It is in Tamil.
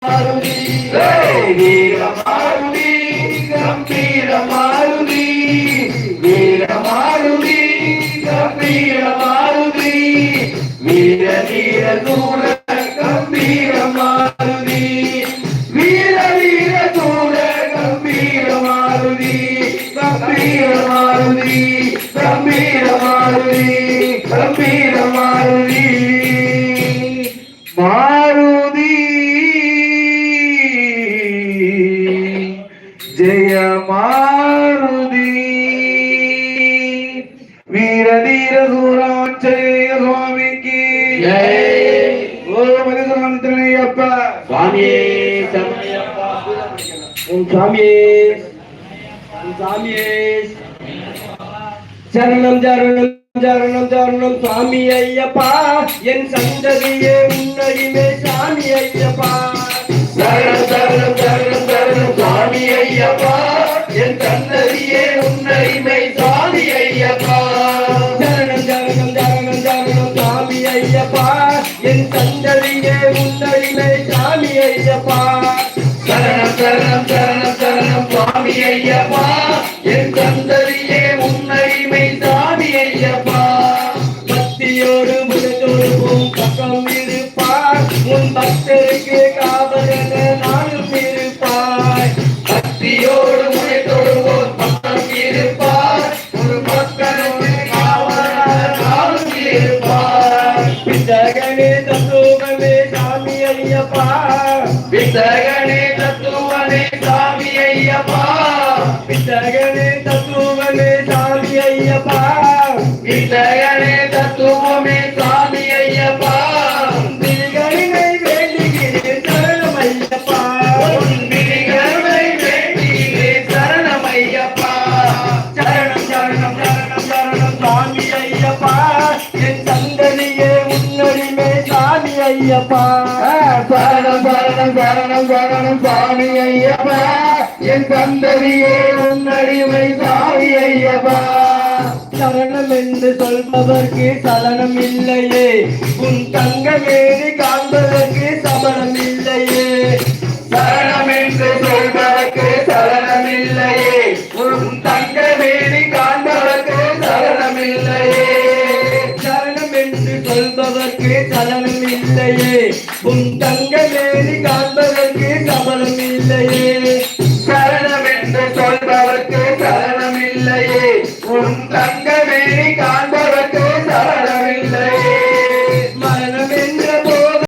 மாருதி வீர மாருதி கம்பீர மாருதி வீர மாருதி கம்பீர மாருதி வீர வீர தூர கம்பீர மாருதி வீர வீர தூர கம்பீர மாருதி கம்பீர மாருதி கம்பீர மாருதி கம்பீர மாருதி மாருதி ஜெய மாருதி வீர தீர சூராஞ்சலிய சுவாமிக்கு மதிசுவாமித்திரனையப்பா சுவாமியே சரணையப்பா சுவாமியே சுவாமியே சரணம் சரணம் சரணம் சரணம் சுவாமி ஐயப்பா என் சந்ததியே உன்னடிமே சாமி ஐயப்பா சரணம் சரணம் சரணம் சரணம் சுவாமி ஐயப்பா என் சந்ததியே உன்னடிமை சாமி ஐயப்பா சரணம் சரணம் சரணம் சரணம் சுவாமி ஐயப்பா என் சந்ததியே உன்னடிமை சாமி ஐயப்பா சரணம் சரணம் சரணம் சரணம் சுவாமி ஐயப்பா என் சந்ததியே உன்னடிமை சாமி ஐயப்பா பக்தியோடு முகத்தொழுவும் பக்கம் இருப்பார் உன் பக்தருக்கு காவலன நானும் இருப்பாய் பக்தியோடு முகத்தொழுவோர் பக்கம் இருப்பார் ஒரு பக்தனுக்கு காவலன நானும் இருப்பார் பித்தகனே தத்துவமே சாமி ஐயப்பா பித்தகனே தத்துவமே சாமி ஐயப்பா பித்தகனே தத்துவமே சாமி ஐயப்பா பித்தகனே தத்துவமே சாமி ஐயப்பா பிரிகனை வேண்டுகிறேன் சரணம் ஐயப்பா பிரிகனை வேண்டுகிறேன் சரணம் ஐயப்பா சரணம் சரணம் சரணம் சரணம் சாமி ஐயப்பா என் சந்ததியே உன்னடிமே சாமி ஐயப்பா சரணம் சரணம் சரணம் சரணம் சாமி ஐயப்பா என் சந்ததியே உன்னடிமை சாமி ஐயப்பா சரணம் என்று சொல்பவர்க்கு சலனம் இல்லையே உன் தங்கமேனி காண்பதற்கு சமணம் இல்லையே சரணம் என்று சொல்பவர்க்கு சலனம் இல்லையே உன் தங்கமேனி காண்பதற்கு சலனம் இல்லையே சரணம் என்று சொல்பவர்க்கு சலனம் இல்லையே உன் தங்கமேனி காண்பதற்கு